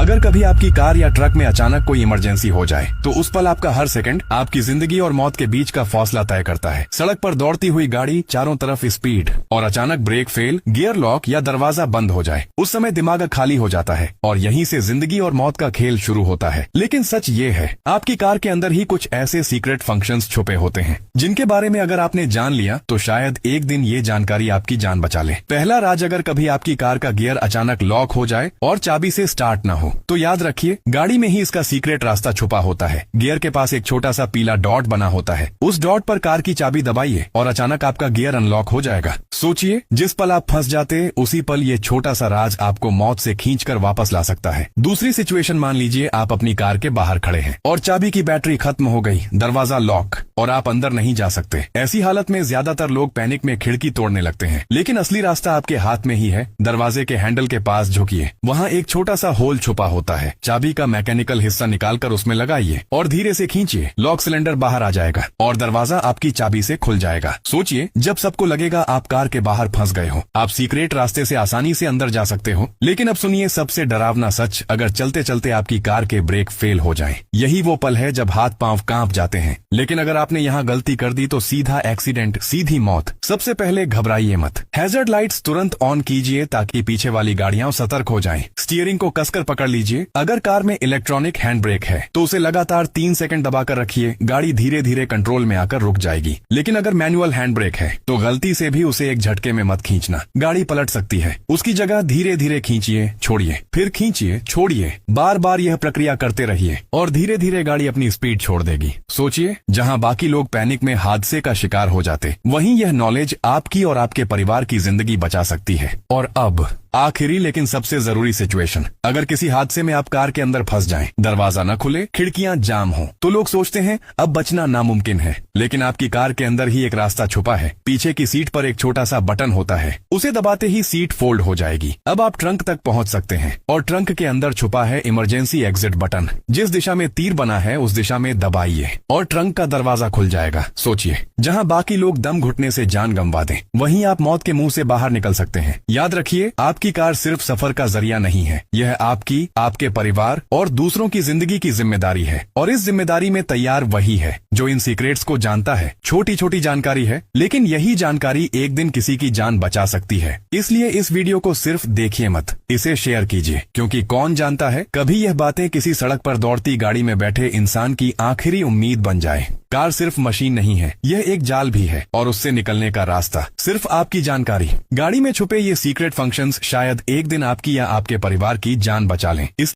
अगर कभी आपकी कार या ट्रक में अचानक कोई इमरजेंसी हो जाए तो उस पल आपका हर सेकंड आपकी जिंदगी और मौत के बीच का फासला तय करता है। सड़क पर दौड़ती हुई गाड़ी, चारों तरफ स्पीड और अचानक ब्रेक फेल, गियर लॉक या दरवाजा बंद हो जाए, उस समय दिमाग खाली हो जाता है और यहीं से जिंदगी और मौत का खेल शुरू होता है। लेकिन सच ये है, आपकी कार के अंदर ही कुछ ऐसे सीक्रेट फंक्शंस छुपे होते हैं जिनके बारे में अगर आपने जान लिया तो शायद एक दिन ये जानकारी आपकी जान बचा ले। पहला राज, अगर कभी आपकी कार का गियर अचानक लॉक हो जाए और चाबी से स्टार्ट ना हो तो याद रखिए, गाड़ी में ही इसका सीक्रेट रास्ता छुपा होता है। गियर के पास एक छोटा सा पीला डॉट बना होता है, उस डॉट पर कार की चाबी दबाइए और अचानक आपका गियर अनलॉक हो जाएगा। सोचिए, जिस पल आप फंस जाते उसी पल ये छोटा सा राज आपको मौत से खींचकर वापस ला सकता है। दूसरी सिचुएशन, मान लीजिए आप अपनी कार के बाहर खड़े हैं और चाबी की बैटरी खत्म हो गई, दरवाजा लॉक और आप अंदर नहीं जा सकते। ऐसी हालत में ज्यादातर लोग पैनिक में खिड़की तोड़ने लगते हैं, लेकिन असली रास्ता आपके हाथ में ही है। दरवाजे के हैंडल के पास झुकिए, वहाँ एक छोटा सा होल छुपा होता है। चाबी का मैकेनिकल हिस्सा निकालकर उसमें लगाइए और धीरे से खींचिए, लॉक सिलेंडर बाहर आ जाएगा और दरवाजा आपकी चाबी से खुल जाएगा। सोचिए, जब सबको लगेगा आप कार के बाहर फंस गए हो, आप सीक्रेट रास्ते से आसानी से अंदर जा सकते हो। लेकिन अब सुनिए सबसे डरावना सच, अगर चलते चलते आपकी कार के ब्रेक फेल हो जाएं, यही वो पल है जब हाथ पांव कांप जाते हैं। लेकिन अगर आपने यहाँ गलती कर दी तो सीधा एक्सीडेंट, सीधी मौत। सबसे पहले घबराइए मत, हैजर्ड लाइट्स तुरंत ऑन कीजिए ताकि पीछे वाली गाड़ियां सतर्क हो जाएं। स्टीयरिंग को कसकर पकड़ लीजिए। अगर कार में इलेक्ट्रॉनिक हैंड ब्रेक है तो उसे लगातार 3 सेकंड दबाकर रखिए, गाड़ी धीरे धीरे कंट्रोल में आकर रुक जाएगी। लेकिन अगर मैनुअल हैंड ब्रेक है तो गलती से भी उसे एक झटके में मत खींचना, गाड़ी पलट सकती है। उसकी जगह धीरे धीरे खींचिए, छोड़िए, फिर खींचिए, छोड़िए, बार बार यह प्रक्रिया करते रहिए और धीरे धीरे गाड़ी अपनी स्पीड छोड़ देगी। सोचिए, जहां बाकी लोग पैनिक में हादसे का शिकार हो जाते, वहीं यह नॉलेज आपकी और आपके परिवार की जिंदगी बचा सकती है। और अब आखिरी लेकिन सबसे जरूरी सिचुएशन, अगर किसी हादसे में आप कार के अंदर फंस जाएं, दरवाजा न खुले, खिड़कियां जाम हो, तो लोग सोचते हैं अब बचना नामुमकिन है। लेकिन आपकी कार के अंदर ही एक रास्ता छुपा है। पीछे की सीट पर एक छोटा सा बटन होता है, उसे दबाते ही सीट फोल्ड हो जाएगी। अब आप ट्रंक तक पहुंच सकते हैं और ट्रंक के अंदर छुपा है इमरजेंसी एग्जिट बटन। जिस दिशा में तीर बना है उस दिशा में दबाइए और ट्रंक का दरवाजा खुल जाएगा। सोचिए, जहां बाकी लोग दम घुटने से जान गंवा दें, वहीं आप मौत के मुंह से बाहर निकल सकते हैं। याद रखिए, आपकी कार सिर्फ सफर का जरिया नहीं है, यह आपकी, आपके परिवार और दूसरों की जिंदगी की जिम्मेदारी है। और इस जिम्मेदारी में तैयार वही है जो इन सीक्रेट्स को जानता है। छोटी छोटी जानकारी है, लेकिन यही जानकारी एक दिन किसी की जान बचा सकती है। इसलिए इस वीडियो को सिर्फ देखिए मत, इसे शेयर कीजिए, क्योंकि कौन जानता है कभी यह बातें किसी सड़क पर दौड़ती गाड़ी में बैठे इंसान की आखिरी उम्मीद बन जाए। कार सिर्फ मशीन नहीं है, यह एक जाल भी है और उससे निकलने का रास्ता सिर्फ आपकी जानकारी। गाड़ी में छुपे ये सीक्रेट फंक्शंस शायद एक दिन आपकी या आपके परिवार की जान बचा लें। इस